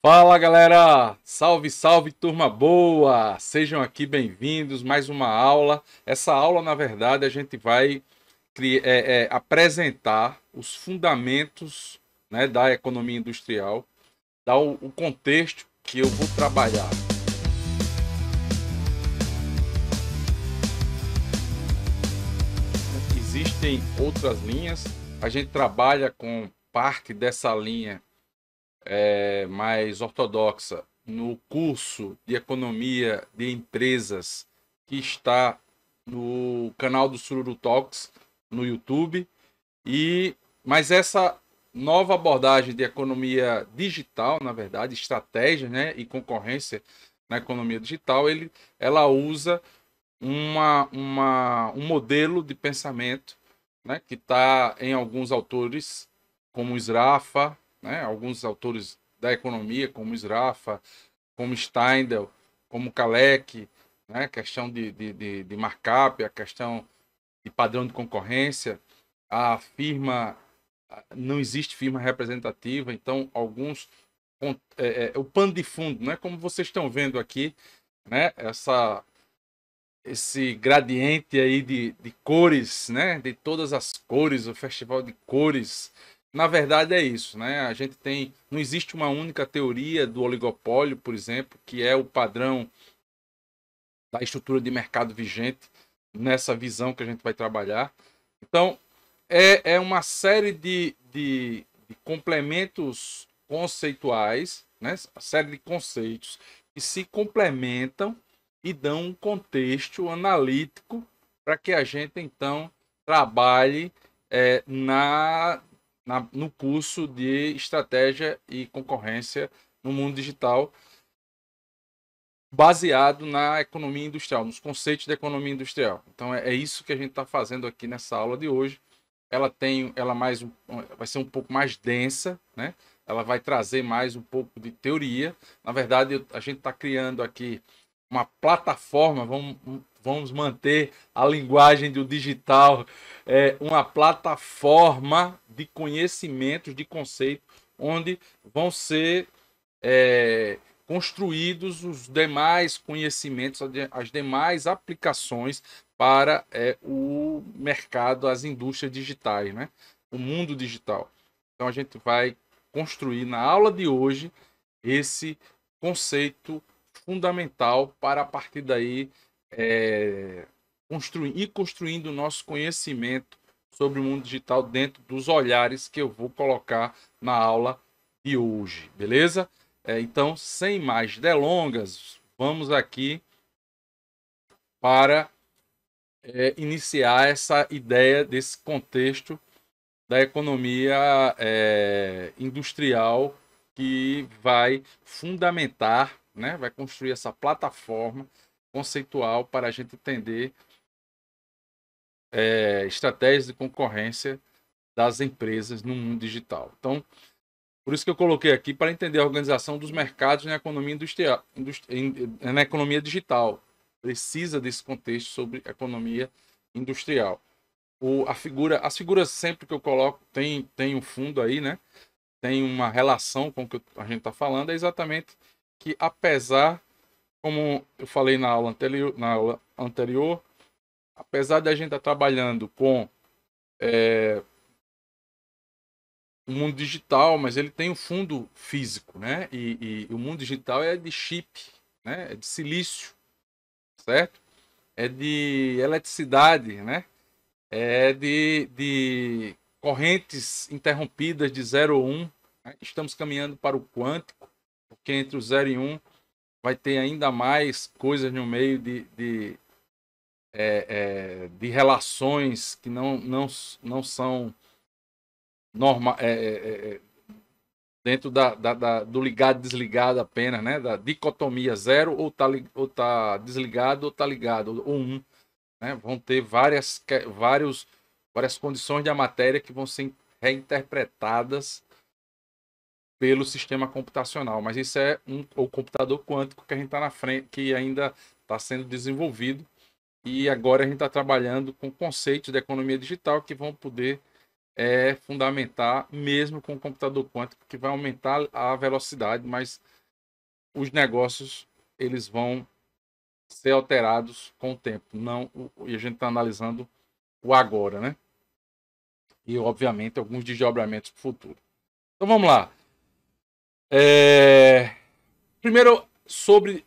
Fala galera, salve, salve turma boa, sejam aqui bem-vindos, mais uma aula. Essa aula, na verdade, a gente vai apresentar os fundamentos, né, da economia industrial, dar o contexto que eu vou trabalhar. Existem outras linhas, a gente trabalha com parte dessa linha mais ortodoxa no curso de economia de empresas que está no canal do Sururu Talks no YouTube. Mas essa nova abordagem de economia digital, na verdade, estratégia, né, e concorrência na economia digital, ela usa um modelo de pensamento, né, que está em alguns autores, como Sraffa, né, alguns autores da economia, como Sraffa, como Steindl, como Kalec, né, questão de markup, a questão de padrão de concorrência, a firma, não existe firma representativa, então o pano de fundo, né, como vocês estão vendo aqui, né, esse gradiente aí de cores, né? De todas as cores, o festival de cores. Na verdade é isso, né? A gente tem, não existe uma única teoria do oligopólio, por exemplo, que é o padrão da estrutura de mercado vigente nessa visão que a gente vai trabalhar. Então, é uma série de complementos conceituais, né? A série de conceitos que se complementam e dão um contexto analítico para que a gente, então, trabalhe no curso de estratégia e concorrência no mundo digital, baseado na economia industrial, nos conceitos da economia industrial. Então, é isso que a gente está fazendo aqui nessa aula de hoje. Vai ser um pouco mais densa, né? Ela vai trazer mais um pouco de teoria. Na verdade, a gente está criando aqui uma plataforma, vamos manter a linguagem do digital, uma plataforma de conhecimentos, de conceitos, onde vão ser construídos os demais conhecimentos, as demais aplicações para o mercado, as indústrias digitais, né? O mundo digital. Então a gente vai construir na aula de hoje esse conceito fundamental para a partir daí ir construindo o nosso conhecimento sobre o mundo digital dentro dos olhares que eu vou colocar na aula de hoje, beleza? Então, sem mais delongas, vamos aqui para iniciar essa ideia desse contexto da economia industrial que vai fundamentar, né, vai construir essa plataforma conceitual para a gente entender estratégias de concorrência das empresas no mundo digital. Então, por isso que eu coloquei aqui para entender a organização dos mercados na economia industrial, na economia digital. Precisa desse contexto sobre economia industrial. As figuras sempre que eu coloco tem um fundo aí, né? Tem uma relação com o que a gente está falando, é exatamente que apesar, como eu falei na aula anterior, apesar da gente estar trabalhando com o mundo digital, mas ele tem um fundo físico, né? E o mundo digital é de chip, né? É de silício, certo? É de eletricidade, né? É de correntes interrompidas de 0 a 1. Né? Estamos caminhando para o quântico, porque entre o 0 e 1 vai ter ainda mais coisas no meio de relações que não são normal, dentro do ligado desligado apenas, né? Da dicotomia zero ou tá desligado ou tá ligado, ou um. Né? Vão ter várias condições da matéria que vão ser reinterpretadas pelo sistema computacional. Mas isso é o computador quântico que a gente está na frente, que ainda está sendo desenvolvido. E agora a gente está trabalhando com conceitos da economia digital que vão poder é fundamentar, mesmo com o computador quântico, que vai aumentar a velocidade, mas os negócios eles vão ser alterados com o tempo. Não, e a gente está analisando o agora, né? E, obviamente, alguns desdobramentos para o futuro. Então, vamos lá. Primeiro, sobre...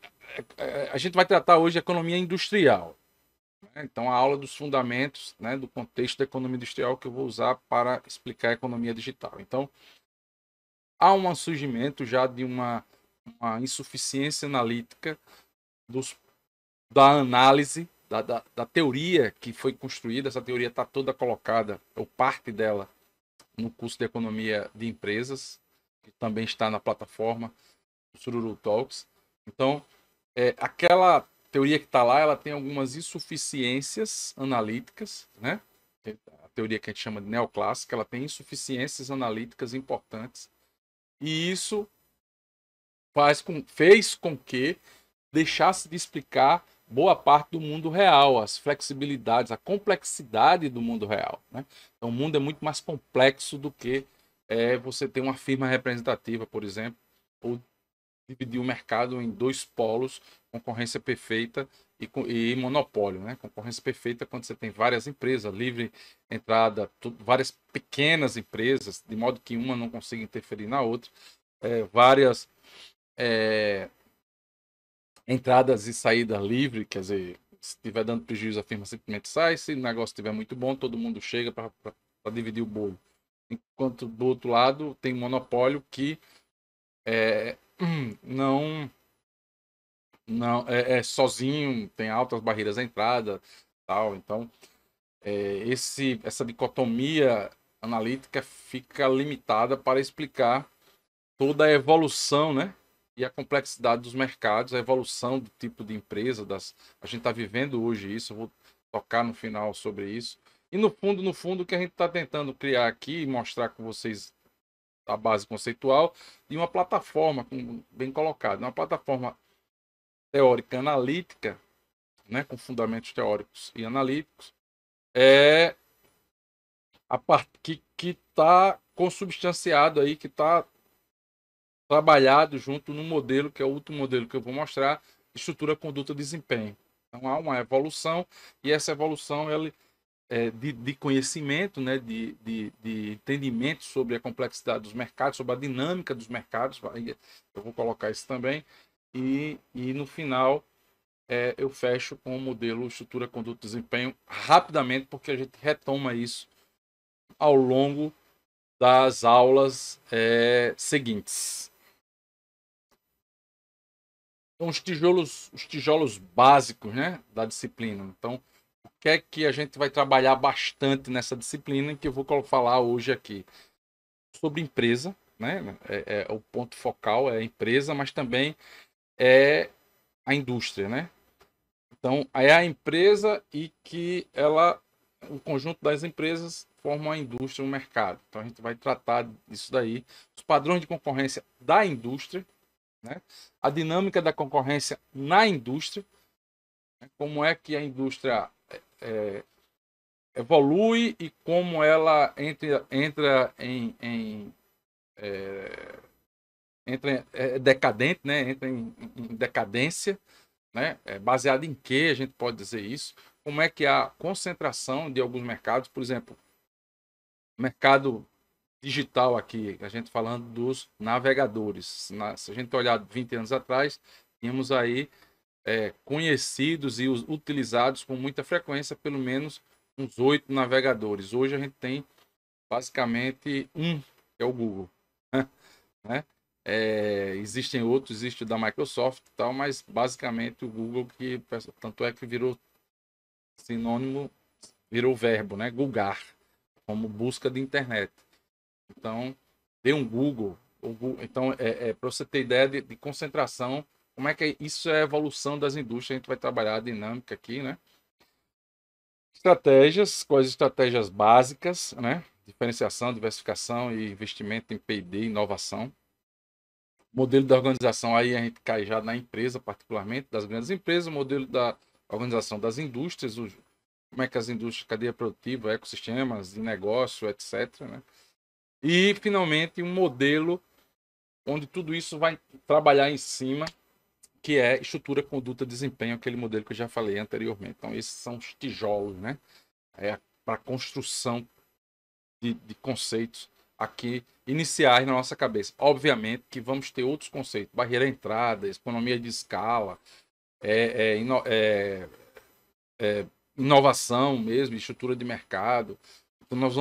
a gente vai tratar hoje de economia industrial. Né? Então, a aula dos fundamentos, né, do contexto da economia industrial que eu vou usar para explicar a economia digital. Então, há um surgimento já de uma insuficiência analítica da análise, da teoria que foi construída. Essa teoria está toda colocada, ou parte dela, no curso de Economia de Empresas, que também está na plataforma do Sururu Talks. Então, aquela teoria que está lá, ela tem algumas insuficiências analíticas, né? A teoria que a gente chama de neoclássica, ela tem insuficiências analíticas importantes. E isso fez com que deixasse de explicar boa parte do mundo real, as flexibilidades, a complexidade do mundo real. Né? Então, o mundo é muito mais complexo do que você ter uma firma representativa, por exemplo, ou dividir o mercado em dois polos, concorrência perfeita e monopólio. Né? Concorrência perfeita é quando você tem várias empresas, livre entrada, várias pequenas empresas, de modo que uma não consiga interferir na outra, várias entradas e saídas livre, quer dizer, se estiver dando prejuízo, a firma simplesmente sai. Se o negócio estiver muito bom, todo mundo chega para dividir o bolo. Enquanto do outro lado tem um monopólio que não é sozinho, tem altas barreiras à entrada, tal. Então, essa dicotomia analítica fica limitada para explicar toda a evolução, né? E a complexidade dos mercados, a evolução do tipo de empresa, a gente está vivendo hoje isso, eu vou tocar no final sobre isso. E no fundo, o que a gente está tentando criar aqui e mostrar com vocês a base conceitual de uma plataforma, bem colocado, uma plataforma teórica analítica, né, com fundamentos teóricos e analíticos, é a parte que está consubstanciado aí, que está trabalhado junto no modelo, que é o último modelo que eu vou mostrar, estrutura, conduta, desempenho. Então há uma evolução, e essa evolução ela, de conhecimento, né, de entendimento sobre a complexidade dos mercados, sobre a dinâmica dos mercados, eu vou colocar isso também, e no final eu fecho com o modelo estrutura, conduta, desempenho rapidamente, porque a gente retoma isso ao longo das aulas seguintes. Então, os tijolos básicos, né, da disciplina. Então, o que é que a gente vai trabalhar bastante nessa disciplina que eu vou falar hoje aqui? Sobre empresa, né? O ponto focal é a empresa, mas também é a indústria, né? Então, é a empresa e que o conjunto das empresas forma a indústria, um mercado. Então, a gente vai tratar disso daí, os padrões de concorrência da indústria, né? A dinâmica da concorrência na indústria, né? Como é que a indústria evolui e como ela entra decadente, né? Entra em decadência, né? Baseado em que a gente pode dizer isso? Como é que a concentração de alguns mercados, por exemplo, mercado digital aqui, a gente falando dos navegadores. Se a gente olhar 20 anos atrás, tínhamos aí conhecidos e utilizados com muita frequência, pelo menos uns 8 navegadores. Hoje a gente tem basicamente que é o Google. Né? Existem outros, existe o da Microsoft e tal, mas basicamente o Google, que tanto é que virou sinônimo, virou verbo, né? Googar, como busca de internet. Então, dê um Google. Então, para você ter ideia de concentração, como é que isso é a evolução das indústrias, a gente vai trabalhar a dinâmica aqui, né? Estratégias, quais estratégias básicas, né? Diferenciação, diversificação e investimento em P&D, inovação. Modelo da organização, aí a gente cai já na empresa, particularmente, das grandes empresas, modelo da organização das indústrias, como é que as indústrias, cadeia produtiva, ecossistemas de negócio, etc., né? E, finalmente, um modelo onde tudo isso vai trabalhar em cima, que é estrutura, conduta, desempenho, aquele modelo que eu já falei anteriormente. Então, esses são os tijolos, né? Para construção de conceitos aqui iniciais na nossa cabeça. Obviamente que vamos ter outros conceitos, barreira à entrada, economia de escala, é, é, ino, é, inovação mesmo, estrutura de mercado. Então nós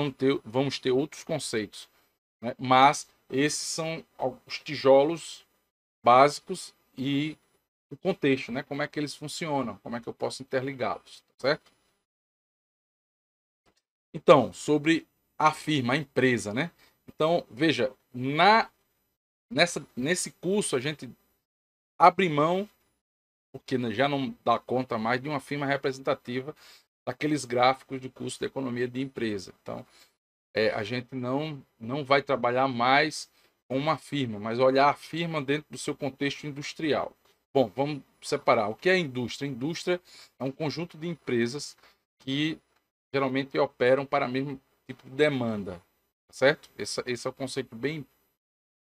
vamos ter outros conceitos, né? Mas esses são os tijolos básicos e o contexto, né? Como é que eles funcionam, como é que eu posso interligá-los, tá certo? Então, sobre a firma, a empresa, né? Então, veja, nesse curso a gente abre mão, porque já não dá conta mais de uma firma representativa daqueles gráficos do curso de economia de empresa. Então, a gente não vai trabalhar mais com uma firma, mas olhar a firma dentro do seu contexto industrial. Bom, vamos separar. O que é indústria? Indústria é um conjunto de empresas que geralmente operam para o mesmo tipo de demanda, certo? Esse é o conceito bem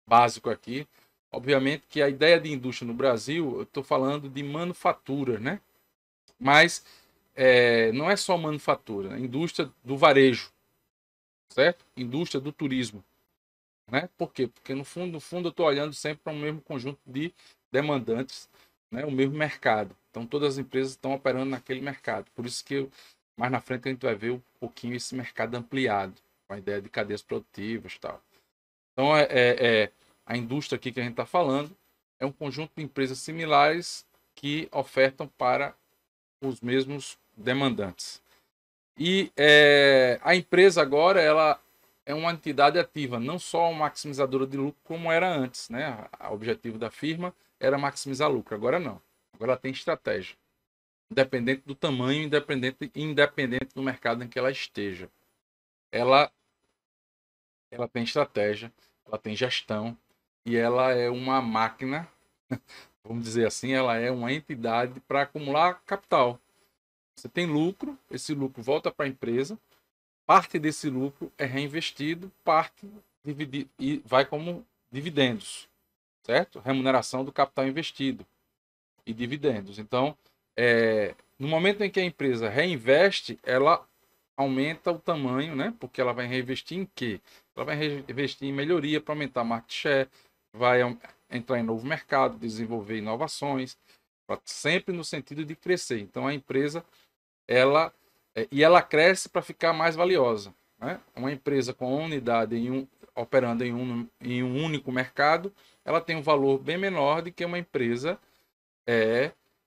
básico aqui. Obviamente que a ideia de indústria no Brasil, eu estou falando de manufatura, né? Mas não é só manufatura, é indústria do varejo, certo? Indústria do turismo, né? Por quê? Porque no fundo eu estou olhando sempre para o mesmo conjunto de demandantes, né? O mesmo mercado. Então todas as empresas estão operando naquele mercado. Por isso que mais na frente a gente vai ver um pouquinho esse mercado ampliado, com a ideia de cadeias produtivas e tal. Então a indústria aqui que a gente está falando é um conjunto de empresas similares que ofertam para os mesmos demandantes. E a empresa agora ela é uma entidade ativa, não só uma maximizadora de lucro como era antes, né? O objetivo da firma era maximizar lucro, agora não. Agora ela tem estratégia, independente do tamanho, independente do mercado em que ela esteja. Ela tem estratégia, ela tem gestão e ela é uma máquina, vamos dizer assim, ela é uma entidade para acumular capital. Você tem lucro, esse lucro volta para a empresa, parte desse lucro é reinvestido, parte e vai como dividendos, certo? Remuneração do capital investido e dividendos. Então, no momento em que a empresa reinveste, ela aumenta o tamanho, né? Porque ela vai reinvestir em quê? Ela vai reinvestir em melhoria para aumentar a market share, vai entrar em novo mercado, desenvolver inovações, sempre no sentido de crescer. Então a empresa ela cresce para ficar mais valiosa, né? Uma empresa com unidade operando em um único mercado, ela tem um valor bem menor do que uma empresa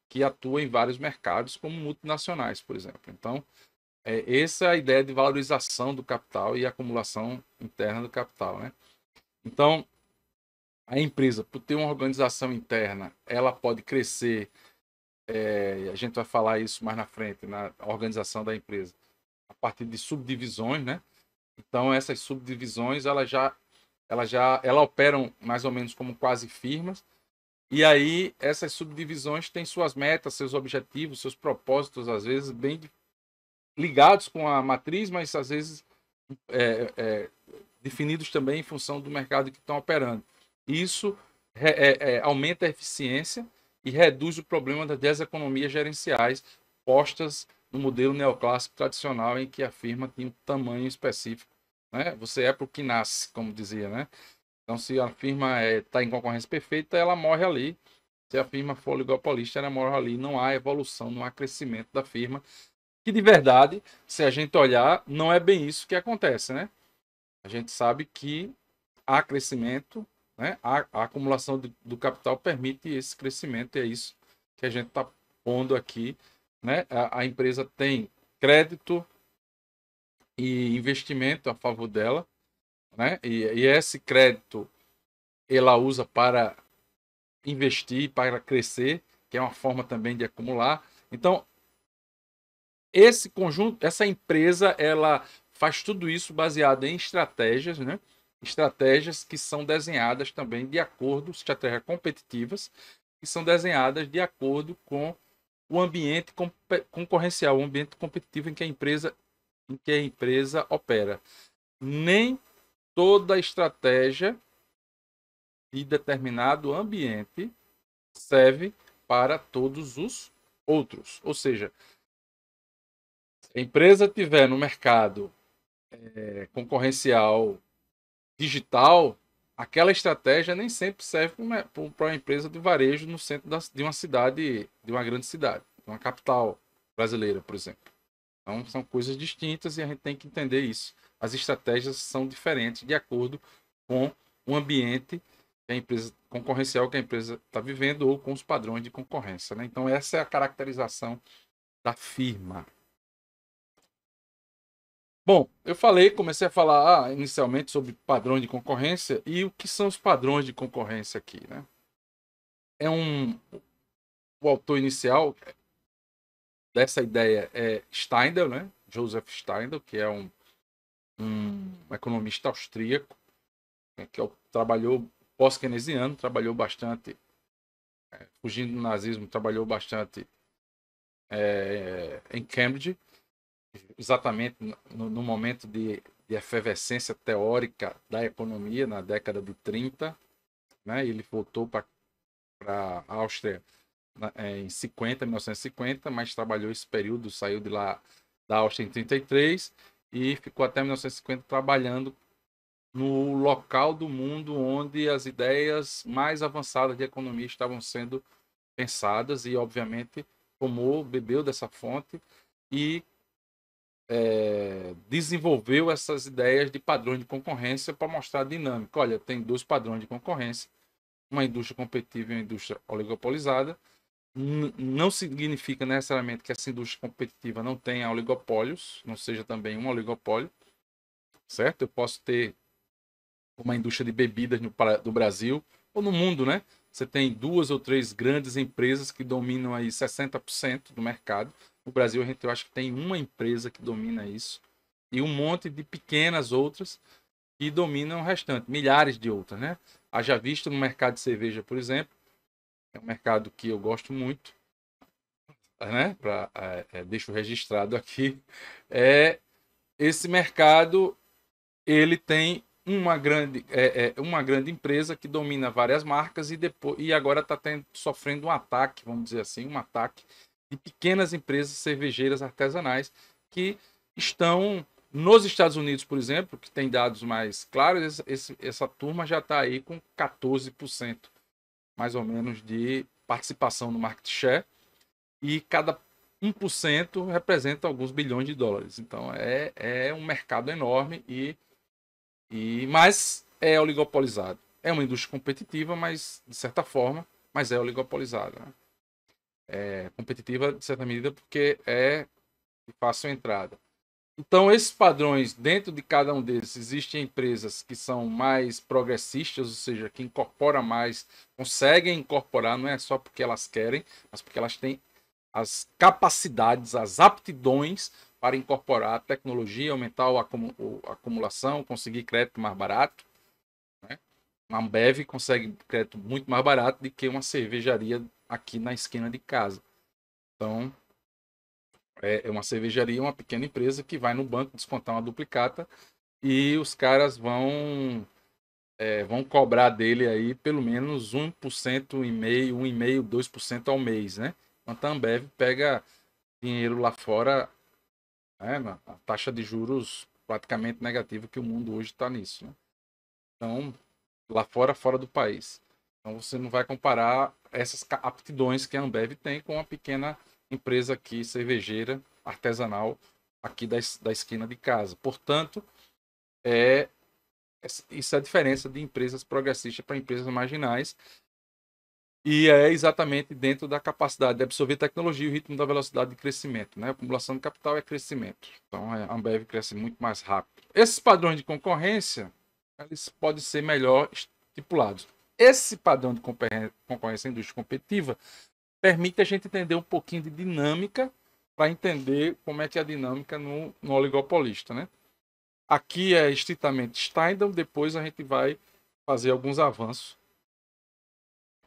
que atua em vários mercados, como multinacionais, por exemplo. Então, essa é a ideia de valorização do capital e acumulação interna do capital, né? Então, a empresa, por ter uma organização interna, ela pode crescer, a gente vai falar isso mais na frente, na organização da empresa, a partir de subdivisões, né? Então, essas subdivisões, ela operam mais ou menos como quase firmas, e aí essas subdivisões têm suas metas, seus objetivos, seus propósitos, às vezes, bem ligados com a matriz, mas às vezes definidos também em função do mercado que estão operando. Isso aumenta a eficiência e reduz o problema das deseconomias gerenciais postas no modelo neoclássico tradicional em que a firma tinha um tamanho específico, né? Você é para o que nasce, como dizia, né? Então, se a firma está em concorrência perfeita, ela morre ali. Se a firma for oligopolista, ela morre ali. Não há evolução, não há crescimento da firma. Que, de verdade, se a gente olhar, não é bem isso que acontece, né? A gente sabe que há crescimento, né? A acumulação do capital permite esse crescimento, e é isso que a gente está pondo aqui, né? A empresa tem crédito e investimento a favor dela, né? E esse crédito ela usa para investir, para crescer, que é uma forma também de acumular. Então, esse conjunto, essa empresa, ela faz tudo isso baseado em estratégias, né? Estratégias que são desenhadas também de acordo, estratégias competitivas, que são desenhadas de acordo com o ambiente concorrencial, o ambiente competitivo em que a empresa opera. Nem toda estratégia de determinado ambiente serve para todos os outros. Ou seja, se a empresa tiver no mercado concorrencial digital, aquela estratégia nem sempre serve para uma empresa de varejo no centro de uma cidade, de uma grande cidade, de uma capital brasileira, por exemplo. Então, são coisas distintas e a gente tem que entender isso. As estratégias são diferentes de acordo com o ambiente que a empresa concorrencial que a empresa está vivendo ou com os padrões de concorrência, né? Então, essa é a caracterização da firma. Bom, comecei a falar inicialmente sobre padrões de concorrência e o que são os padrões de concorrência aqui, né? O autor inicial dessa ideia é Steindl, né? Joseph Steindl, que é um economista austríaco, né, que trabalhou pós-keynesiano, trabalhou bastante, fugindo do nazismo, trabalhou bastante em Cambridge, exatamente no momento de efervescência teórica da economia, na década de 30, né? Ele voltou para a Áustria em 1950, mas trabalhou esse período, saiu de lá da Áustria em 33 e ficou até 1950 trabalhando no local do mundo onde as ideias mais avançadas de economia estavam sendo pensadas e, obviamente, bebeu dessa fonte e desenvolveu essas ideias de padrões de concorrência para mostrar a dinâmica. Olha, tem dois padrões de concorrência, uma indústria competitiva e uma indústria oligopolizada. Não significa necessariamente que essa indústria competitiva não tenha oligopólios, não seja também um oligopólio, certo? Eu posso ter uma indústria de bebidas do Brasil ou no mundo, né? Você tem duas ou três grandes empresas que dominam aí 60% do mercado. No Brasil, eu acho que tem uma empresa que domina isso e um monte de pequenas outras que dominam o restante, milhares de outras, né? Haja visto no mercado de cerveja, por exemplo, é um mercado que eu gosto muito, né? Deixo registrado aqui. Esse mercado ele tem uma grande empresa que domina várias marcas e agora está sofrendo um ataque, vamos dizer assim, um ataque de pequenas empresas cervejeiras artesanais que estão nos Estados Unidos, por exemplo, que tem dados mais claros, essa turma já está aí com 14% mais ou menos de participação no market share e cada 1% representa alguns bilhões de dólares. Então é um mercado enorme mas é oligopolizado. É uma indústria competitiva, mas de certa forma, mas é oligopolizada. Né? É competitiva de certa medida porque é de fácil entrada. Então, esses padrões, dentro de cada um desses, existem empresas que são mais progressistas, ou seja, que incorporam mais, conseguem incorporar, não é só porque elas querem, mas porque elas têm as capacidades, as aptidões para incorporar a tecnologia, aumentar a acumulação, conseguir crédito mais barato. Né? Uma Ambev consegue crédito muito mais barato do que uma cervejaria aqui na esquina de casa. Então, é uma cervejaria, uma pequena empresa que vai no banco descontar uma duplicata e os caras vão cobrar dele aí pelo menos 1% e meio, 1,5%, 2% ao mês, né? Enquanto a Ambev pega dinheiro lá fora, né, a taxa de juros praticamente negativa que o mundo hoje está nisso. Né? Então, lá fora, fora do país. Então, você não vai comparar essas aptidões que a Ambev tem com uma pequena empresa aqui, cervejeira, artesanal, aqui da esquina de casa. Portanto, isso é a diferença de empresas progressistas para empresas marginais. E é exatamente dentro da capacidade de absorver tecnologia e o ritmo da velocidade de crescimento. Né? A acumulação de capital é crescimento. Então, a Ambev cresce muito mais rápido. Esses padrões de concorrência, eles podem ser melhor estipulados. Esse padrão de concorrência indústria competitiva permite a gente entender um pouquinho de dinâmica para entender como é que é a dinâmica no oligopolista. Né? Aqui é estritamente Steindl, depois a gente vai fazer alguns avanços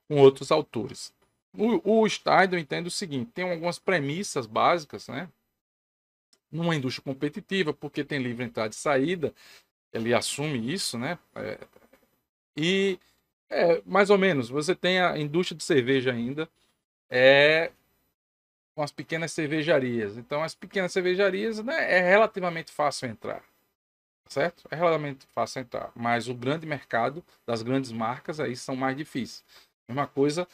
com outros autores. O Stein, eu entendo o seguinte: tem algumas premissas básicas, né? Numa indústria competitiva, porque tem livre entrada e saída, ele assume isso, né? E mais ou menos, você tem a indústria de cerveja ainda, com as pequenas cervejarias. Então, as pequenas cervejarias, né, é relativamente fácil entrar, certo? É relativamente fácil entrar. Mas o grande mercado das grandes marcas aí são mais difíceis. Mesma coisa,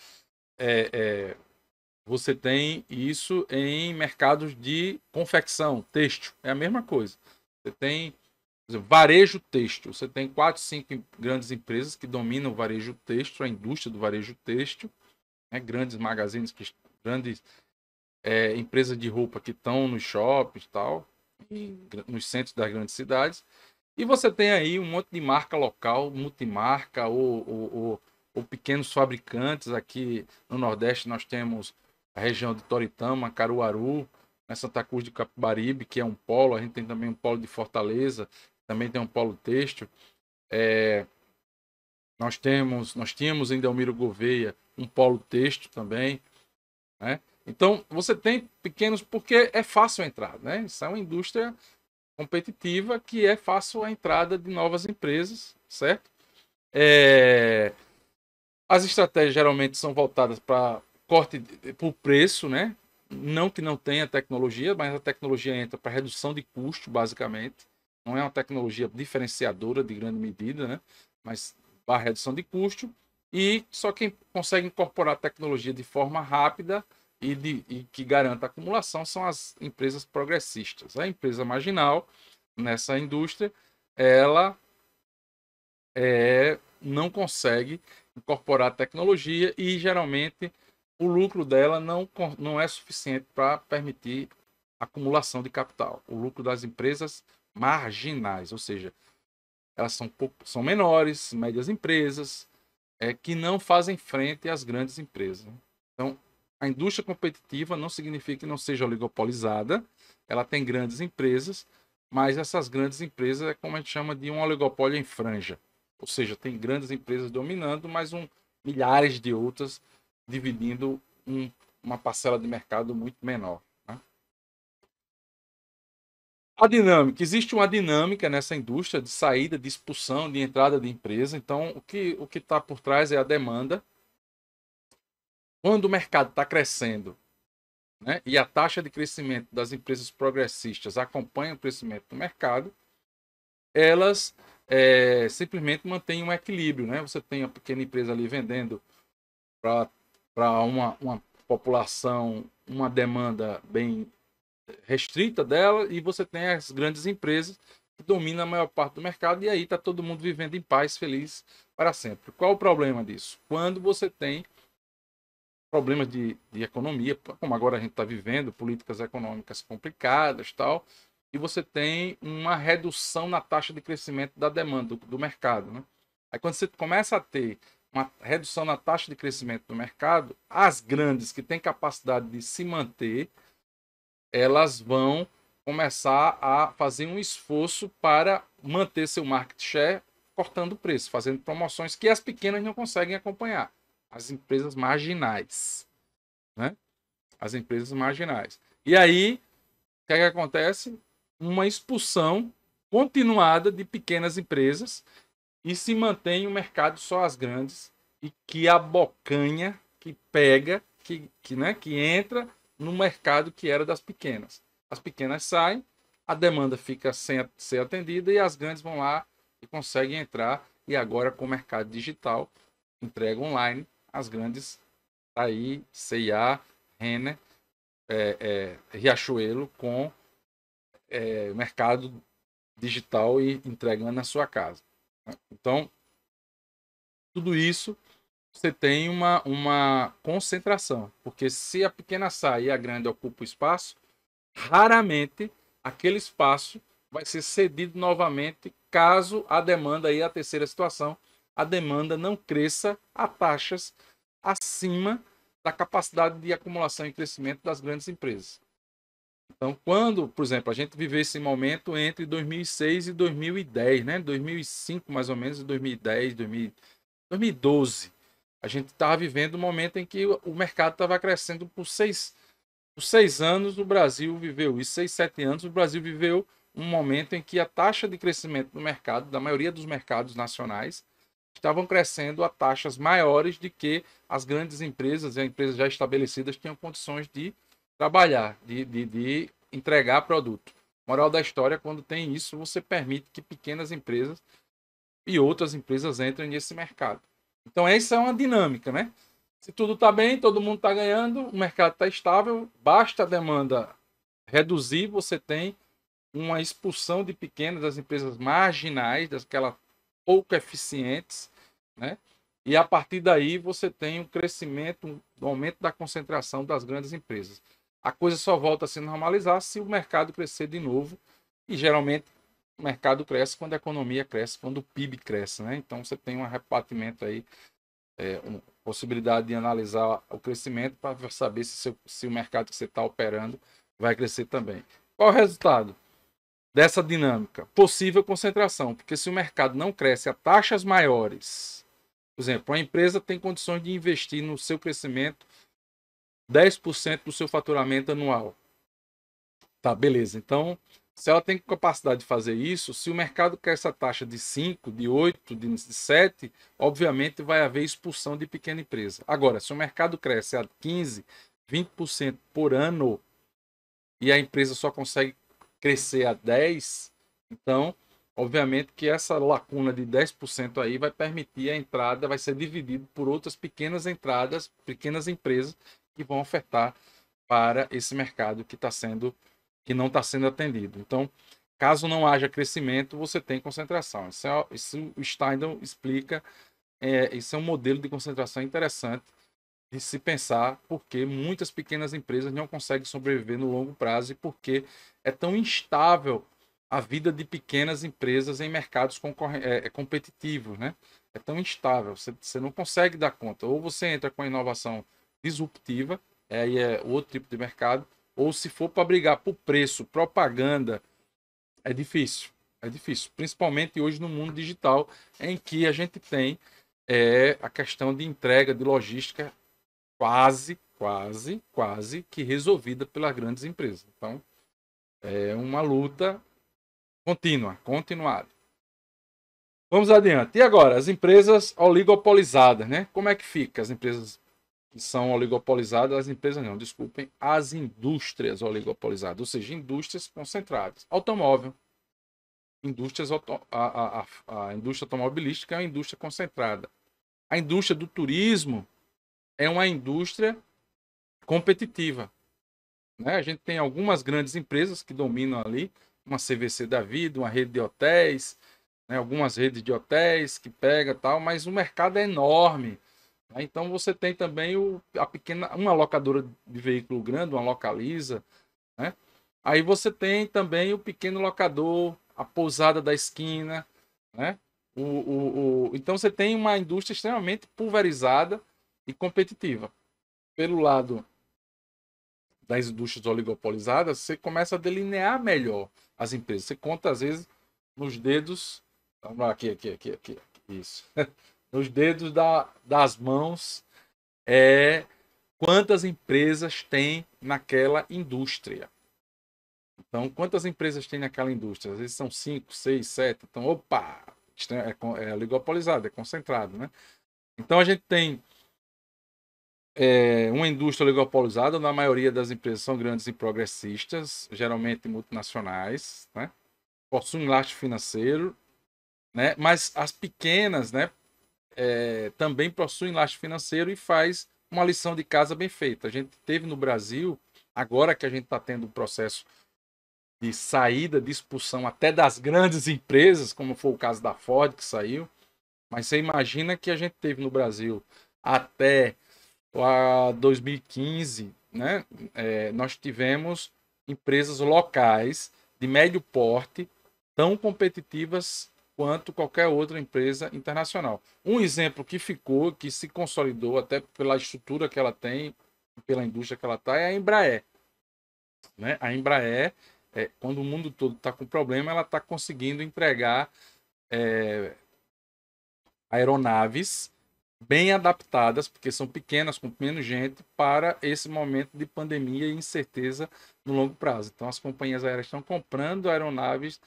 você tem isso em mercados de confecção, têxtil. É a mesma coisa. Você tem, por exemplo, varejo têxtil. Você tem 4, 5 grandes empresas que dominam o varejo têxtil, a indústria do varejo têxtil, né? Grandes magazines, grandes empresas de roupa que estão nos shoppings e tal, nos centros das grandes cidades. E você tem aí um monte de marca local, multimarca ou pequenos fabricantes. Aqui no Nordeste nós temos a região de Toritama, Caruaru, né, Santa Cruz de Capibaribe, que é um polo. A gente tem também um polo de Fortaleza, também tem um polo têxtil. Nós tínhamos em Delmiro Gouveia um polo têxtil também, né? Então, você tem pequenos, porque é fácil entrar, né? Isso é uma indústria competitiva que é fácil a entrada de novas empresas, certo? As estratégias geralmente são voltadas para corte por preço, né? Não que não tenha tecnologia, mas a tecnologia entra para redução de custo, basicamente. Não é uma tecnologia diferenciadora de grande medida, né? Mas para redução de custo. E só quem consegue incorporar a tecnologia de forma rápida e que garanta a acumulação são as empresas progressistas. A empresa marginal nessa indústria, ela não consegue incorporar tecnologia e geralmente o lucro dela não é suficiente para permitir acumulação de capital. O lucro das empresas marginais, ou seja, elas são menores, médias empresas, que não fazem frente às grandes empresas. Então, a indústria competitiva não significa que não seja oligopolizada, ela tem grandes empresas, mas essas grandes empresas é como a gente chama de um oligopólio em franja. Ou seja, tem grandes empresas dominando, mas milhares de outras dividindo uma parcela de mercado muito menor. Né? A dinâmica. Existe uma dinâmica nessa indústria de saída, de expulsão, de entrada de empresa. Então, o que está por trás é a demanda. Quando o mercado está crescendo, né, e a taxa de crescimento das empresas progressistas acompanha o crescimento do mercado, elas simplesmente mantêm um equilíbrio. Né? Você tem a pequena empresa ali vendendo para uma população, uma demanda bem restrita dela, e você tem as grandes empresas que dominam a maior parte do mercado, e aí está todo mundo vivendo em paz, feliz para sempre. Qual o problema disso? Quando você tem problemas de economia, como agora a gente está vivendo, políticas econômicas complicadas tal, e você tem uma redução na taxa de crescimento da demanda do mercado. Né? Aí quando você começa a ter uma redução na taxa de crescimento do mercado, as grandes que têm capacidade de se manter, elas vão começar a fazer um esforço para manter seu market share cortando o preço, fazendo promoções que as pequenas não conseguem acompanhar. As empresas marginais, né? As empresas marginais. E aí, o que acontece? Uma expulsão continuada de pequenas empresas e se mantém o mercado só as grandes e que abocanha, que pega, que entra no mercado que era das pequenas. As pequenas saem, a demanda fica sem ser atendida e as grandes vão lá e conseguem entrar. E agora com o mercado digital, entrega online, as grandes aí, C&A, Renner, Riachuelo, com mercado digital e entregando na sua casa. Então, tudo isso você tem uma concentração, porque se a pequena sai e a grande ocupa o espaço, raramente aquele espaço vai ser cedido novamente caso a demanda, aí a terceira situação, a demanda não cresça a taxas acima da capacidade de acumulação e crescimento das grandes empresas. Então, quando, por exemplo, a gente viveu esse momento entre 2006 e 2010, né? 2005 mais ou menos, 2010, 2012, A gente estava vivendo um momento em que o mercado estava crescendo por 6 anos, o Brasil viveu isso, 6, 7 anos, o Brasil viveu um momento em que a taxa de crescimento do mercado, da maioria dos mercados nacionais, estavam crescendo a taxas maiores de que as grandes empresas e as empresas já estabelecidas tinham condições de trabalhar, de entregar produto. Moral da história, quando tem isso, você permite que pequenas empresas e outras empresas entrem nesse mercado. Então, essa é uma dinâmica, né? Se tudo está bem, todo mundo está ganhando, o mercado está estável, basta a demanda reduzir, você tem uma expulsão de pequenas, das empresas marginais, daquelas pouco eficientes, né? E a partir daí você tem um crescimento, um aumento da concentração das grandes empresas. A coisa só volta a se normalizar se o mercado crescer de novo, e geralmente o mercado cresce quando a economia cresce, quando o PIB cresce, né? Então você tem um repartimento aí, uma possibilidade de analisar o crescimento para saber se o mercado que você está operando vai crescer também. Qual o resultado dessa dinâmica? Possível concentração, porque se o mercado não cresce a taxas maiores, por exemplo, uma empresa tem condições de investir no seu crescimento 10% do seu faturamento anual. Tá, beleza. Então, se ela tem capacidade de fazer isso, se o mercado quer essa taxa de 5, de 8, de 7, obviamente vai haver expulsão de pequena empresa. Agora, se o mercado cresce a 15, 20% por ano e a empresa só consegue crescer a 10, então, obviamente que essa lacuna de 10% aí vai permitir a entrada, vai ser dividido por outras pequenas entradas, pequenas empresas que vão ofertar para esse mercado que não está sendo atendido. Então, caso não haja crescimento, você tem concentração. Isso o Steindl explica, isso é um modelo de concentração interessante de se pensar, porque muitas pequenas empresas não conseguem sobreviver no longo prazo e porque é tão instável a vida de pequenas empresas em mercados competitivos, né? É tão instável, você não consegue dar conta. Ou você entra com a inovação disruptiva, aí é outro tipo de mercado, ou se for para brigar por preço, propaganda, é difícil. É difícil, principalmente hoje no mundo digital, em que a gente tem a questão de entrega, de logística quase que resolvida pelas grandes empresas. Então, é uma luta contínua, continuada. Vamos adiante. E agora, as empresas oligopolizadas, né? Como é que fica as empresas que são oligopolizadas? As empresas não, desculpem, as indústrias oligopolizadas, ou seja, indústrias concentradas. Automóvel, indústrias, a indústria automobilística é uma indústria concentrada. A indústria do turismo é uma indústria competitiva, né? A gente tem algumas grandes empresas que dominam ali, uma CVC da vida, uma rede de hotéis, né? Algumas redes de hotéis que pega tal, mas o mercado é enorme, né? Então você tem também uma locadora de veículo grande, uma Localiza, né? Aí você tem também o pequeno locador, a pousada da esquina, né? Então você tem uma indústria extremamente pulverizada e competitiva. Pelo lado das indústrias oligopolizadas, você começa a delinear melhor as empresas. Você conta, às vezes, nos dedos. Vamos lá, aqui. Isso. Nos dedos das mãos, quantas empresas tem naquela indústria. Então, quantas empresas tem naquela indústria? Às vezes são 5, 6, 7. Então, opa! É oligopolizado, é concentrado, né? Então, a gente tem uma indústria oligopolizada, na maioria das empresas são grandes e progressistas, geralmente multinacionais, né? Possuem lastro financeiro, né? Mas as pequenas, né, também possuem lastro financeiro e faz uma lição de casa bem feita. A gente teve no Brasil, agora que a gente está tendo um processo de saída, de expulsão até das grandes empresas, como foi o caso da Ford que saiu, mas você imagina que a gente teve no Brasil até 2015, né? Nós tivemos empresas locais de médio porte tão competitivas quanto qualquer outra empresa internacional. Um exemplo que ficou, que se consolidou até pela estrutura que ela tem, pela indústria que ela está, é a Embraer, né? A Embraer, quando o mundo todo está com problema, ela está conseguindo entregar aeronaves bem adaptadas, porque são pequenas, com menos gente, para esse momento de pandemia e incerteza no longo prazo. Então, as companhias aéreas estão comprando aeronaves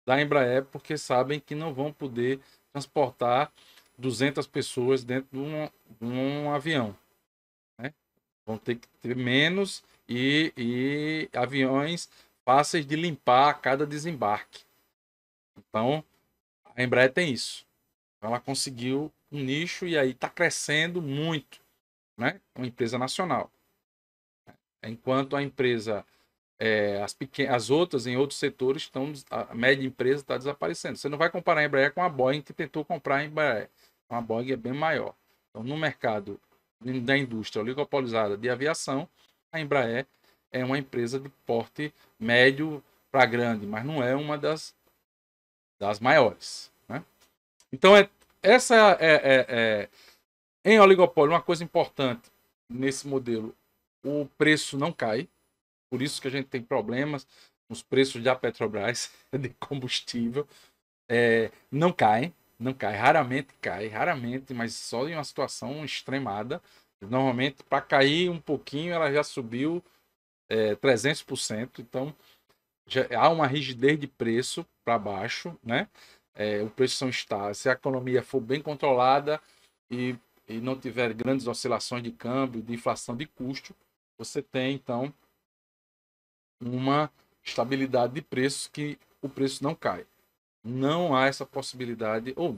da Embraer porque sabem que não vão poder transportar 200 pessoas dentro de um avião, né? Vão ter que ter menos e aviões fáceis de limpar a cada desembarque. Então, a Embraer tem isso. Ela conseguiu um nicho e aí está crescendo muito, né? Uma empresa nacional. Enquanto a empresa, as outras em outros setores estão, a média empresa está desaparecendo. Você não vai comparar a Embraer com a Boeing que tentou comprar a Embraer. Uma Boeing é bem maior. Então, no mercado da indústria oligopolizada de aviação, a Embraer é uma empresa de porte médio para grande, mas não é uma das maiores, né? Então, essa em oligopólio, uma coisa importante nesse modelo, o preço não cai, por isso que a gente tem problemas nos preços da Petrobras de combustível, não caem, não cai, raramente, mas só em uma situação extremada. Normalmente, para cair um pouquinho, ela já subiu 300%, então já há uma rigidez de preço para baixo, né? O preço são estáveis. Se a economia for bem controlada e, e não tiver grandes oscilações de câmbio, de inflação de custo, você tem então uma estabilidade de preços que o preço não cai. Não há essa possibilidade, ou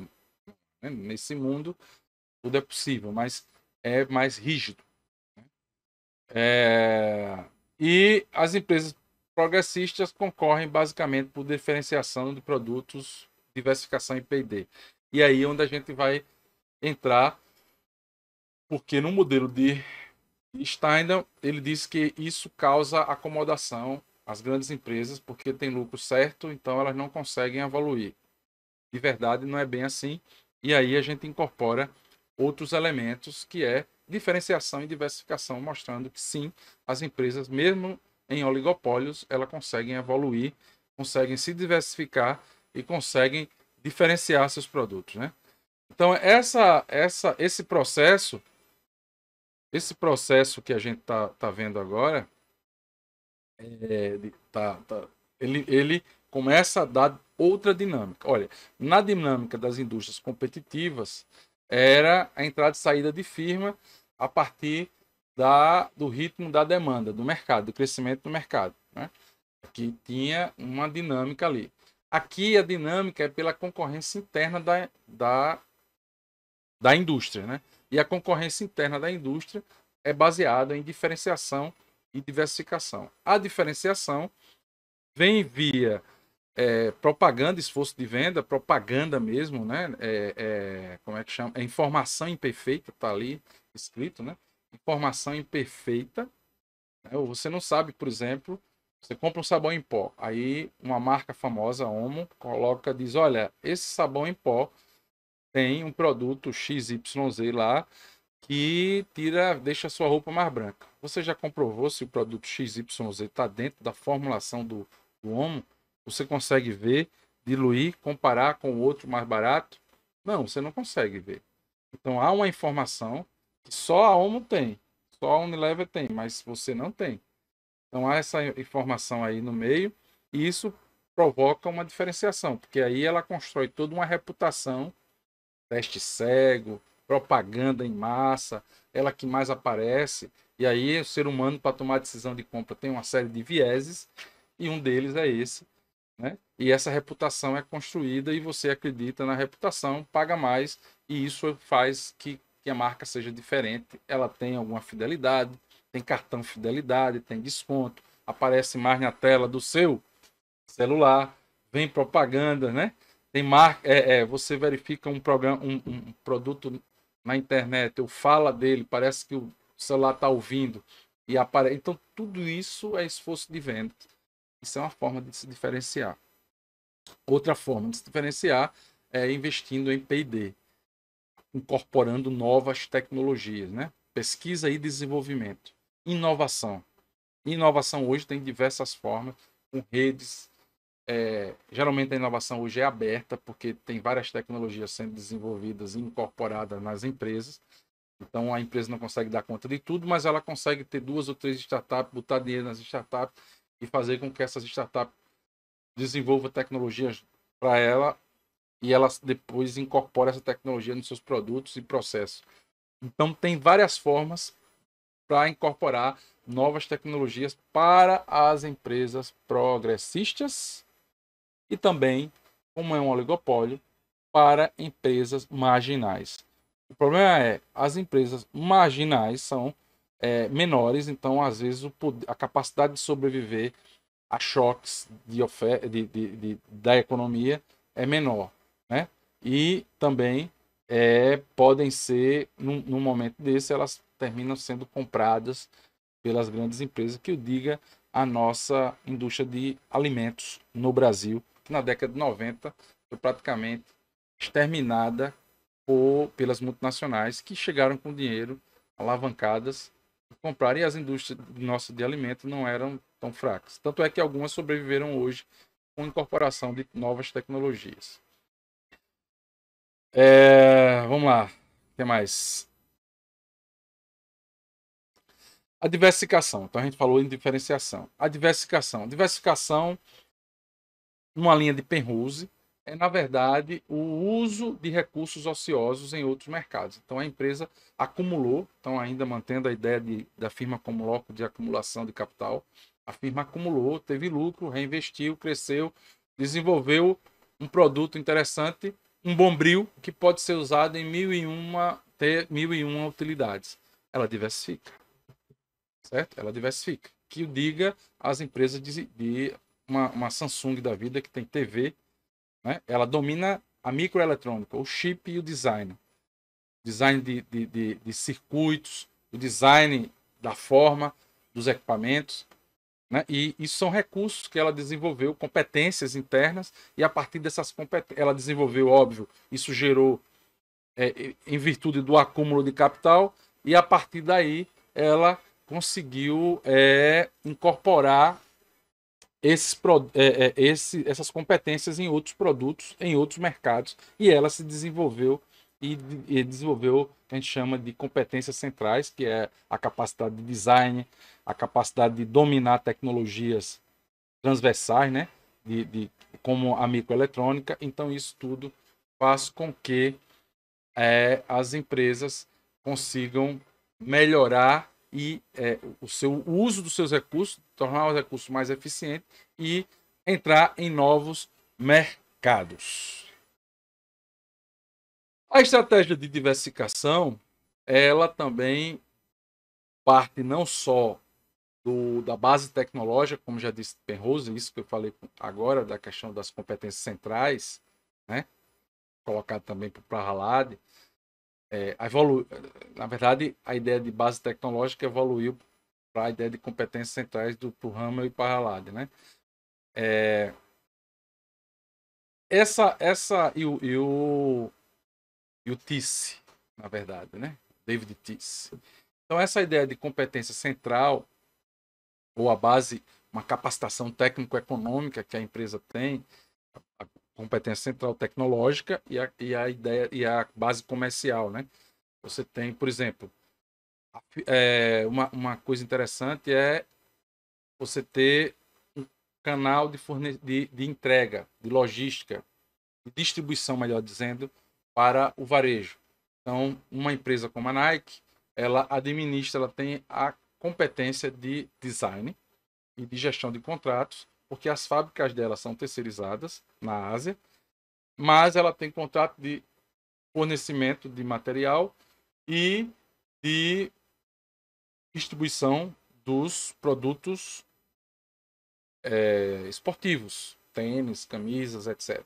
né, nesse mundo tudo é possível, mas é mais rígido. É, e as empresas progressistas concorrem basicamente por diferenciação de produtos, diversificação em P&D. E aí é onde a gente vai entrar, porque no modelo de Steiner, ele diz que isso causa acomodação às grandes empresas, porque tem lucro certo, então elas não conseguem evoluir. De verdade, não é bem assim. E aí a gente incorpora outros elementos, que é diferenciação e diversificação, mostrando que sim, as empresas, mesmo em oligopólios, elas conseguem evoluir, conseguem se diversificar e conseguem diferenciar seus produtos, né? Então, esse processo que a gente tá vendo agora, ele começa a dar outra dinâmica. Olha, na dinâmica das indústrias competitivas, era a entrada e saída de firma a partir do ritmo da demanda, do mercado, do crescimento do mercado, né? Que tinha uma dinâmica ali. Aqui a dinâmica é pela concorrência interna da indústria, né? E a concorrência interna da indústria é baseada em diferenciação e diversificação. A diferenciação vem via propaganda, esforço de venda, propaganda mesmo, né? Como é que chama? É informação imperfeita, tá ali escrito, né? Informação imperfeita. Né? Você não sabe, por exemplo, você compra um sabão em pó, aí uma marca famosa, Omo, coloca, diz, olha, esse sabão em pó tem um produto XYZ lá que deixa a sua roupa mais branca. Você já comprovou se o produto XYZ está dentro da formulação do Omo? Você consegue ver, diluir, comparar com o outro mais barato? Não, você não consegue ver. Então há uma informação que só a Omo tem, só a Unilever tem, mas você não tem. Então há essa informação aí no meio e isso provoca uma diferenciação, porque aí ela constrói toda uma reputação, teste cego, propaganda em massa, ela que mais aparece. E aí o ser humano, para tomar decisão de compra, tem uma série de vieses, e um deles é esse, né? E essa reputação é construída e você acredita na reputação, paga mais, e isso faz que a marca seja diferente. Ela tem alguma fidelidade, tem cartão fidelidade, tem desconto, aparece mais na tela do seu celular, vem propaganda, né? Tem marca, você verifica um programa, um produto na internet, ou fala dele, parece que o celular está ouvindo e aparece. Então tudo isso é esforço de venda. Isso é uma forma de se diferenciar. Outra forma de se diferenciar é investindo em P&D, incorporando novas tecnologias, né? Pesquisa e desenvolvimento, inovação. Inovação hoje tem diversas formas, com redes, Geralmente a inovação hoje é aberta, porque tem várias tecnologias sendo desenvolvidas e incorporadas nas empresas. Então a empresa não consegue dar conta de tudo, mas ela consegue ter 2 ou 3 startups, botar dinheiro nas startups e fazer com que essas startups desenvolvam tecnologias para ela e ela depois incorpora essa tecnologia nos seus produtos e processos. Então tem várias formas para incorporar novas tecnologias para as empresas progressistas e também, como é um oligopólio, para empresas marginais. O problema é, as empresas marginais são menores, então às vezes a capacidade de sobreviver a choques da economia é menor, né? E também podem ser, num momento desse, elas terminam sendo compradas pelas grandes empresas, que o diga a nossa indústria de alimentos no Brasil, que na década de 90 foi praticamente exterminada pelas multinacionais que chegaram com dinheiro, alavancadas, compraram, e as indústrias nossas de alimentos não eram tão fracas. Tanto é que algumas sobreviveram hoje com incorporação de novas tecnologias. Vamos lá. O que mais? A diversificação. Então a gente falou em diferenciação. A diversificação. Diversificação, numa linha de Penrose, é, na verdade, o uso de recursos ociosos em outros mercados. Então, a empresa acumulou, então, ainda mantendo a ideia da firma como bloco de acumulação de capital, a firma acumulou, teve lucro, reinvestiu, cresceu, desenvolveu um produto interessante, um bombril que pode ser usado em ter 1001 utilidades. Ela diversifica, certo? Ela diversifica. Que o diga as empresas de uma Samsung da vida que tem TV, né? Ela domina a microeletrônica, o chip e o design. Design de circuitos, o design da forma dos equipamentos. Né? E isso são recursos que ela desenvolveu, competências internas, e a partir dessas competências, ela desenvolveu, óbvio, isso gerou, em virtude do acúmulo de capital, e a partir daí ela conseguiu incorporar essas competências em outros produtos, em outros mercados, e ela se desenvolveu e desenvolveu o que a gente chama de competências centrais, que é a capacidade de design, a capacidade de dominar tecnologias transversais, né? Como a microeletrônica. Então, isso tudo faz com que as empresas consigam melhorar o uso dos seus recursos, tornar os recursos mais eficientes e entrar em novos mercados. A estratégia de diversificação, ela também parte não só da base tecnológica, como já disse Penrose, isso que eu falei agora, da questão das competências centrais, né? Colocado também por Prahalad, na verdade, a ideia de base tecnológica evoluiu para a ideia de competências centrais do Hamel e Prahalad, né? Essa e o Tisse, na verdade, né? David Tisse. Então, essa ideia de competência central, ou a base, uma capacitação técnico-econômica que a empresa tem, a competência central tecnológica a ideia e a base comercial, né? Você tem, por exemplo, uma coisa interessante é você ter um canal de entrega, de logística, de distribuição, melhor dizendo, para o varejo. Então, uma empresa como a Nike, ela administra, ela tem a competência de design e de gestão de contratos, porque as fábricas dela são terceirizadas na Ásia, mas ela tem contrato de fornecimento de material e de distribuição dos produtos esportivos, tênis, camisas, etc.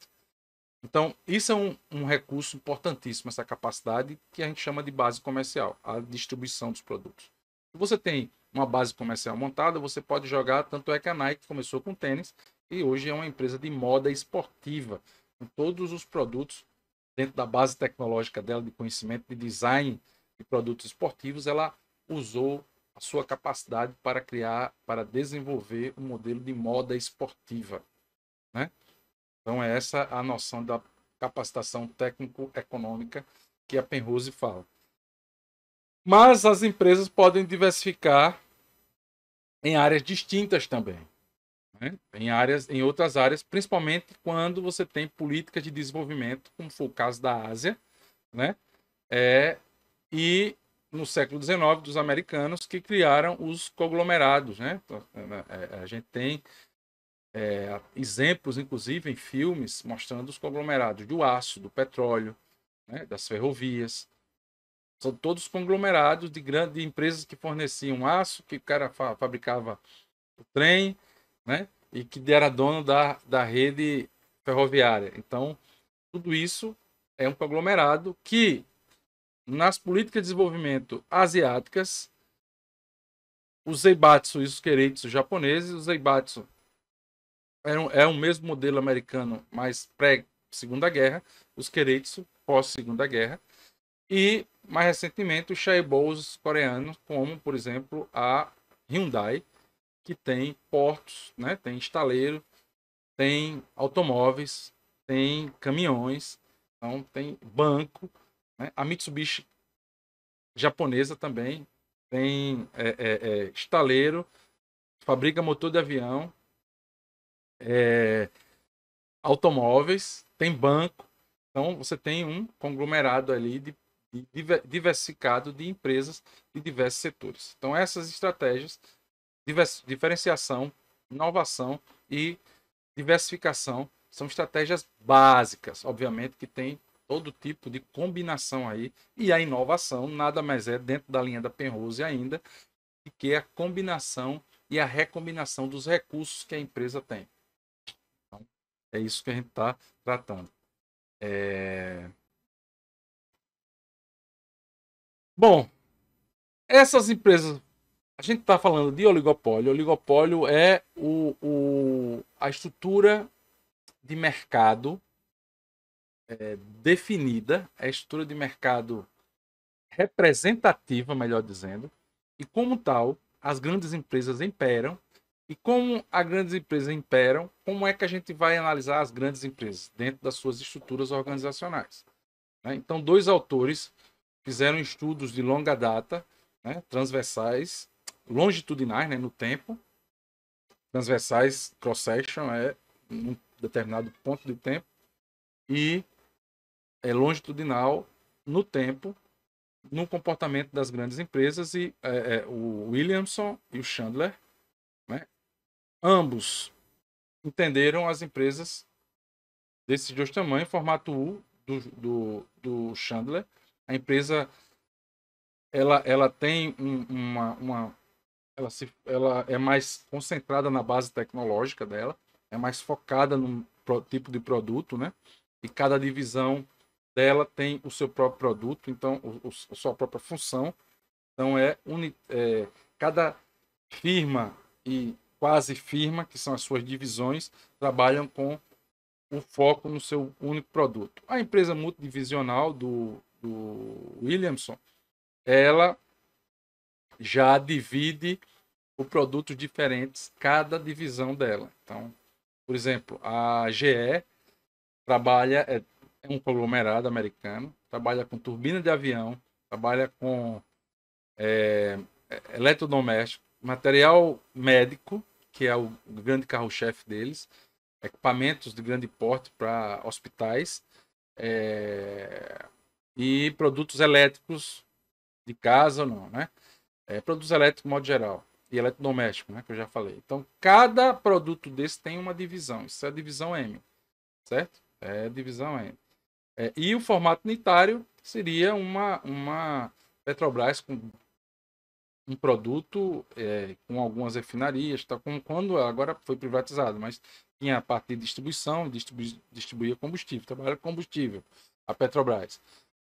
Então, isso é um recurso importantíssimo, essa capacidade que a gente chama de base comercial, a distribuição dos produtos. Se você tem uma base comercial montada, você pode jogar, tanto é que a Nike começou com tênis e hoje é uma empresa de moda esportiva, com todos os produtos dentro da base tecnológica dela, de conhecimento, de design de produtos esportivos, ela usou a sua capacidade para desenvolver um modelo de moda esportiva. né? Então, é essa a noção da capacitação técnico-econômica que a Penrose fala. Mas as empresas podem diversificar em áreas distintas também, né? Em outras áreas, principalmente quando você tem políticas de desenvolvimento, como foi o caso da Ásia, né? E no século XIX, dos americanos que criaram os conglomerados, né? A gente tem exemplos, inclusive, em filmes, mostrando os conglomerados do aço, do petróleo, né? Das ferrovias. São todos conglomerados de grandes empresas que forneciam aço, que o cara fabricava o trem, né? E que era dono da rede ferroviária. Então, tudo isso é um conglomerado que, nas políticas de desenvolvimento asiáticas, os Zaibatsu e os Keiretsu japoneses, os Zaibatsu é o mesmo modelo americano, mas pré-Segunda Guerra, os Keiretsu pós-Segunda Guerra, e, mais recentemente, os chaebols coreanos, como, por exemplo, a Hyundai, que tem portos, né? Tem estaleiro, tem automóveis, tem caminhões, então tem banco, né? A Mitsubishi japonesa também tem estaleiro, fabrica motor de avião, automóveis, tem banco. Então você tem um conglomerado ali de diversificado de empresas de diversos setores. Então essas estratégias, diferenciação, inovação e diversificação são estratégias básicas, obviamente que tem todo tipo de combinação aí, e a inovação nada mais é, dentro da linha da Penrose ainda, que é a combinação e a recombinação dos recursos que a empresa tem. Então, é isso que a gente está tratando. Bom, essas empresas, a gente está falando de oligopólio. Oligopólio é a estrutura de mercado definida, a estrutura de mercado representativa, melhor dizendo, e como tal, as grandes empresas imperam. E como as grandes empresas imperam, como é que a gente vai analisar as grandes empresas dentro das suas estruturas organizacionais? Né? Então, dois autores fizeram estudos de longa data, né, transversais, longitudinais, né, no tempo. Transversais, cross-section é um determinado ponto de tempo, e é longitudinal no tempo, no comportamento das grandes empresas. E o Williamson e o Chandler, né, ambos entenderam as empresas desses dois tamanhos, formato U do Chandler. A empresa ela tem ela é mais concentrada na base tecnológica dela, é mais focada num tipo de produto, né? E cada divisão dela tem o seu próprio produto, então a sua própria função. Então cada firma e quase firma, que são as suas divisões, trabalham com o foco no seu único produto. A empresa multidivisional do Williamson, ela já divide por produtos diferentes cada divisão dela. Então, por exemplo, a GE trabalha, é um conglomerado americano, trabalha com turbina de avião, trabalha com eletrodoméstico, material médico, que é o grande carro-chefe deles, equipamentos de grande porte para hospitais, e produtos elétricos de casa ou não, né? Produtos elétricos, de modo geral, e eletrodoméstico, né? Que eu já falei. Então, cada produto desse tem uma divisão. Isso é a divisão M, certo? É a divisão M. E o formato unitário seria uma Petrobras com um produto com algumas refinarias, tá? Como quando agora foi privatizado, mas tinha a parte de distribuição, distribuía combustível, trabalha com combustível, a Petrobras.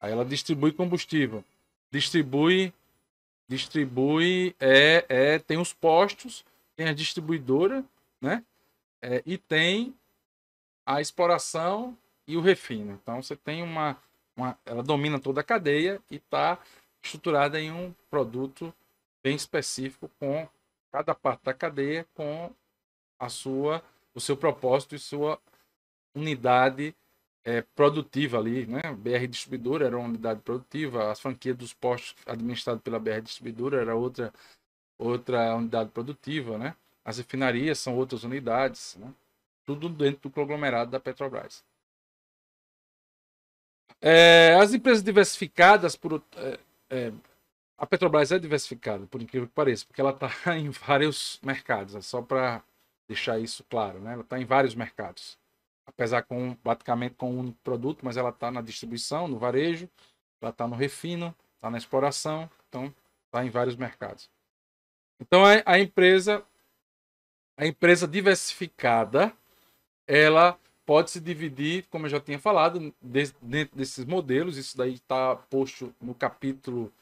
Aí ela distribui combustível, distribui, tem os postos, tem a distribuidora, né? E tem a exploração e o refino. Então você tem ela domina toda a cadeia e está estruturada em um produto bem específico, com cada parte da cadeia com o seu propósito e sua unidade produtiva ali, né? BR Distribuidora era uma unidade produtiva, as franquias dos postos administradas pela BR Distribuidora era outra unidade produtiva, né? As refinarias são outras unidades, né? Tudo dentro do conglomerado da Petrobras. As empresas diversificadas, a Petrobras é diversificada, por incrível que pareça, porque ela está em vários mercados, só para deixar isso claro, né? Ela está em vários mercados, apesar praticamente com um único produto, mas ela está na distribuição, no varejo, ela está no refino, está na exploração, então está em vários mercados. Então a empresa diversificada, ela pode se dividir, como eu já tinha falado, dentro desses modelos. Isso daí está posto no capítulo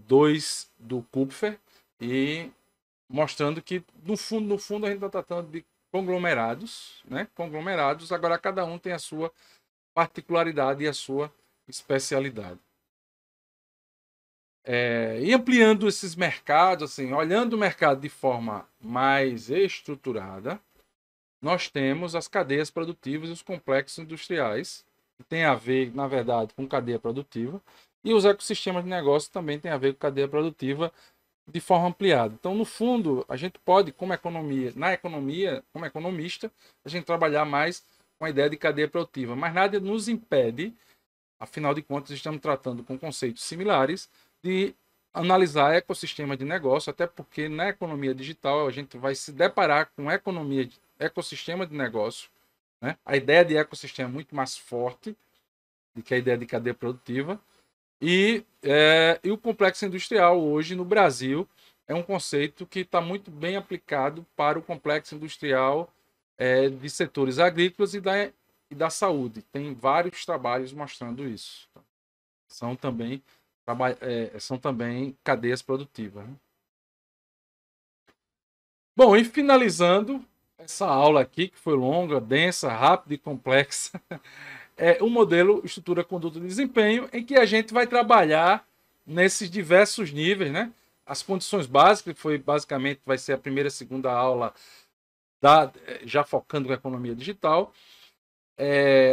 2 do Kupfer, e mostrando que, no fundo, a gente está tratando de conglomerados, né? Conglomerados, agora cada um tem a sua particularidade e a sua especialidade. E ampliando esses mercados, assim, olhando o mercado de forma mais estruturada, nós temos as cadeias produtivas e os complexos industriais, que tem a ver, na verdade, com cadeia produtiva, e os ecossistemas de negócio também tem a ver com cadeia produtiva de forma ampliada. Então, no fundo, a gente pode, como economista, a gente trabalhar mais com a ideia de cadeia produtiva, mas nada nos impede, afinal de contas, estamos tratando com conceitos similares, de analisar ecossistema de negócio, até porque na economia digital a gente vai se deparar com ecossistema de negócio, né? A ideia de ecossistema é muito mais forte do que a ideia de cadeia produtiva. E o complexo industrial hoje no Brasil é um conceito que está muito bem aplicado para o complexo industrial de setores agrícolas e da saúde. Tem vários trabalhos mostrando isso. São também cadeias produtivas, né? Bom, e finalizando essa aula aqui, que foi longa, densa, rápida e complexa, o modelo estrutura, conduta e desempenho, em que a gente vai trabalhar nesses diversos níveis, né? As condições básicas, que vai ser a primeira e segunda aula, já focando na economia digital.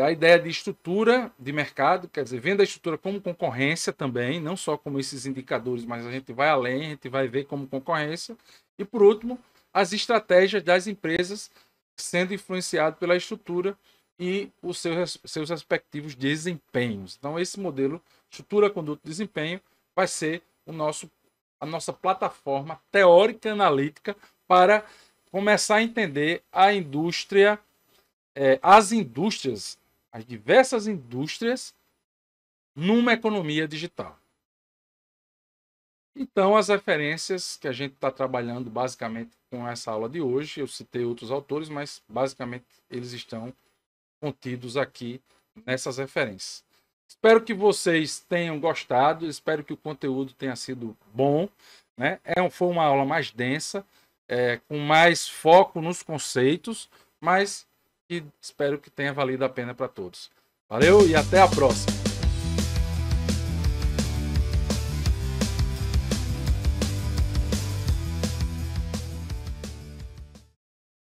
A ideia de estrutura de mercado, quer dizer, vendo a estrutura como concorrência também, não só como esses indicadores, mas a gente vai além, a gente vai ver como concorrência. E, por último, as estratégias das empresas sendo influenciado pela estrutura e os seus respectivos desempenhos. Então, esse modelo, estrutura, conduta e desempenho, vai ser a nossa plataforma teórica e analítica para começar a entender a indústria, as diversas indústrias, numa economia digital. Então, as referências que a gente está trabalhando basicamente com essa aula de hoje, eu citei outros autores, mas basicamente eles estão contidos aqui nessas referências. Espero que vocês tenham gostado, espero que o conteúdo tenha sido bom, né? Foi uma aula mais densa, com mais foco nos conceitos, mas que espero que tenha valido a pena para todos. Valeu e até a próxima!